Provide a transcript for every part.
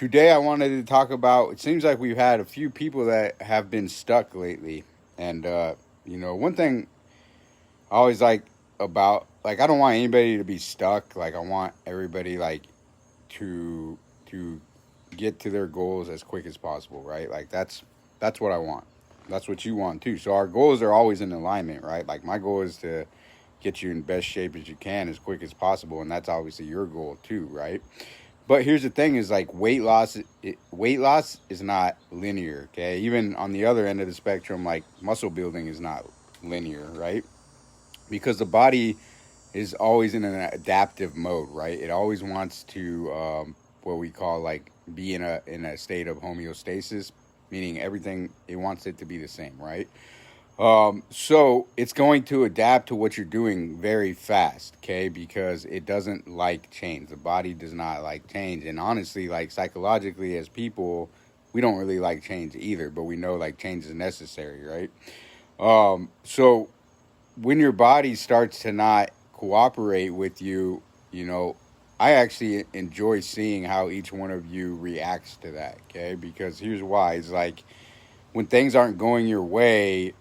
Today I wanted to talk about, it seems like we've had a few people that have been stuck lately. And, one thing I always like about, like, I don't want anybody to be stuck. Like, I want everybody, like, to, to get to their goals as quick as possible, right? Like, that's what I want. That's what you want too. So our goals are always in alignment, right? Like, my goal is to get you in best shape as you can as quick as possible. And that's obviously your goal too, right? But here's the thing: is like weight loss is not linear. Okay, even on the other end of the spectrum, like muscle building is not linear, right? Because the body is always in an adaptive mode, right? It always wants to what we call like be in a state of homeostasis, meaning everything it wants it to be the same, right? So it's going to adapt to what you're doing very fast, okay? Because it doesn't like change. The body does not like change. And honestly, like psychologically, as people, we don't really like change either, but we know like change is necessary, right? So when your body starts to not cooperate with you, you know, I actually enjoy seeing how each one of you reacts to that, okay? Because here's why. It's like when things aren't going your way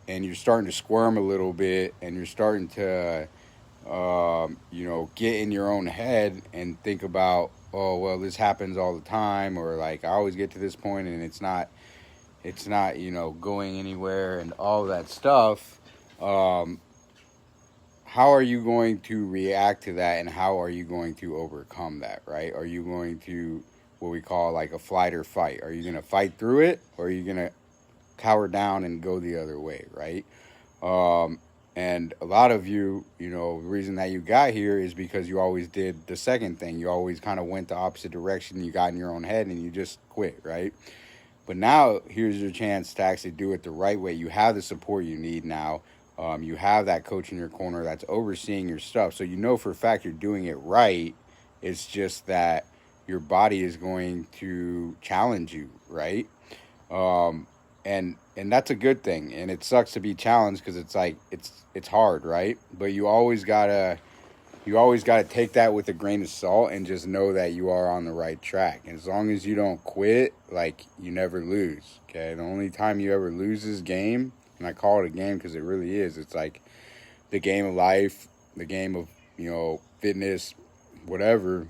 and you're starting to squirm a little bit and you're starting to get in your own head and think about, oh well, this happens all the time, or like I always get to this point and it's not going anywhere and all that stuff. um, how are you going to react to that, and how are you going to overcome that, right? Are you going to what we call like a flight or fight? Are you going to fight through it, or are you going to cower down and go the other way, right? Um, and a lot of you, the reason that you got here is because you always did the second thing. You always kind of went the opposite direction. You got in your own head and you just quit, right? But now here's your chance to actually do it the right way. You have the support you need now. You have that coach in your corner that's overseeing your stuff. So you know for a fact you're doing it right. It's just that your body is going to challenge you, right? Um, and that's a good thing. And it sucks to be challenged because it's like it's hard, right? But you always gotta take that with a grain of salt and just know that you are on the right track. And as long as you don't quit, like you never lose. Okay, the only time you ever lose this game, and I call it a game because it really is. It's like the game of life, the game of fitness, whatever.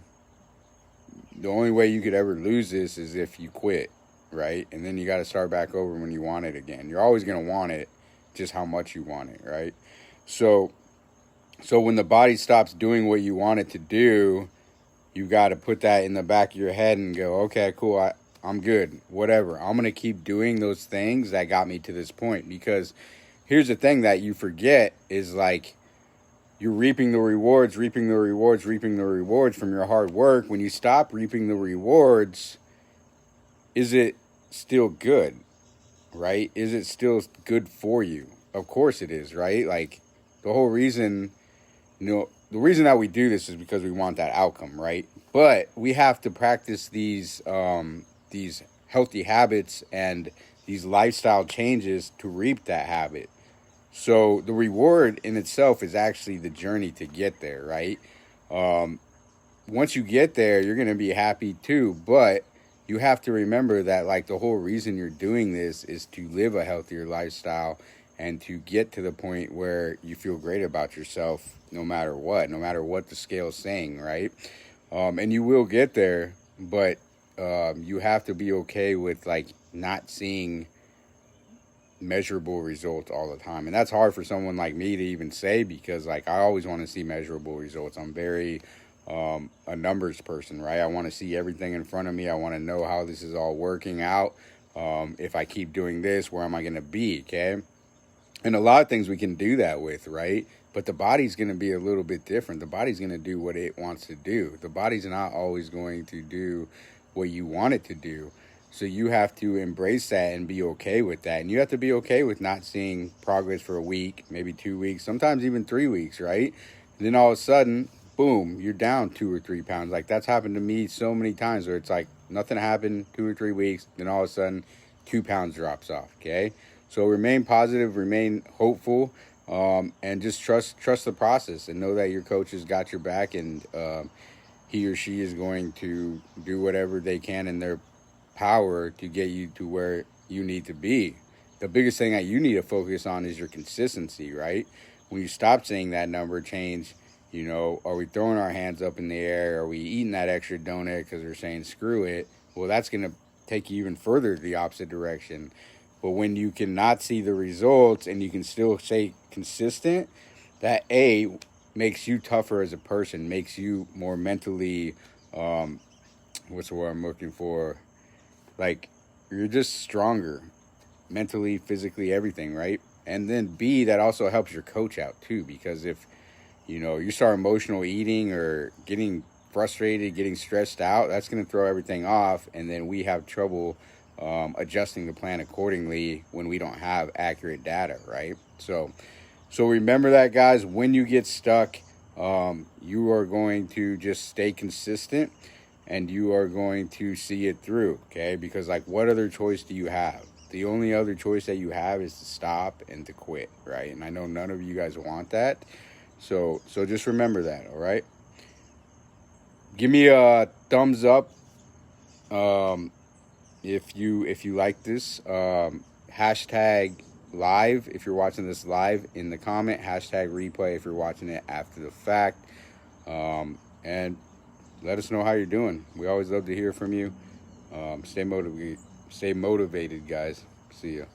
The only way you could ever lose this is if you quit, right? And then you got to start back over when you want it again. You're always going to want it, just how much you want it, right? So when the body stops doing what you want it to do, you got to put that in the back of your head and go, okay, cool, I'm good, whatever. I'm going to keep doing those things that got me to this point. Because here's the thing that you forget is like you're reaping the rewards, reaping the rewards, reaping the rewards from your hard work. When you stop reaping the rewards, is it still good, right? Is it still good for you? Of course it is, right? Like the whole reason, the reason that we do this is because we want that outcome, right? But we have to practice these healthy habits and these lifestyle changes to reap that habit. So the reward in itself is actually the journey to get there, right? Um, Once you get there, you're going to be happy too, but you have to remember that like the whole reason you're doing this is to live a healthier lifestyle and to get to the point where you feel great about yourself no matter what the scale's saying, right? And you will get there, but you have to be okay with like not seeing measurable results all the time. And that's hard for someone like me to even say because like I always want to see measurable results. I'm very a numbers person, right? I want to see everything in front of me. I want to know how this is all working out. If I keep doing this, where am I going to be? Okay. And a lot of things we can do that with, right? But the body's going to be a little bit different. The body's going to do what it wants to do. The body's not always going to do what you want it to do. So you have to embrace that and be okay with that. And you have to be okay with not seeing progress for a week, maybe 2 weeks, sometimes even 3 weeks, right? And then all of a sudden, boom, you're down 2 or 3 pounds. Like that's happened to me so many times where it's like nothing happened 2 or 3 weeks. Then all of a sudden 2 pounds drops off. Okay. So remain positive, remain hopeful, and just trust the process and know that your coach has got your back and he or she is going to do whatever they can in their power to get you to where you need to be. The biggest thing that you need to focus on is your consistency, right? When you stop seeing that number change, are we throwing our hands up in the air? Are we eating that extra donut because we're saying screw it? Well, that's going to take you even further the opposite direction. But when you cannot see the results and you can still stay consistent, that makes you tougher as a person, makes you more mentally, what's the word I'm looking for? Like, you're just stronger mentally, physically, everything, right? And then B, that also helps your coach out too, because if you start emotional eating or getting frustrated, getting stressed out, that's going to throw everything off, and then we have trouble adjusting the plan accordingly when we don't have accurate data, right? So remember that, guys. When you get stuck, you are going to just stay consistent, and you are going to see it through, okay? Because, like, what other choice do you have? The only other choice that you have is to stop and to quit, right? And I know none of you guys want that. So just remember that, all right? Give me a thumbs up if you like this. Hashtag live if you're watching this live in the comment. Hashtag replay if you're watching it after the fact. And let us know how you're doing. We always love to hear from you. Stay motivated, guys. See ya.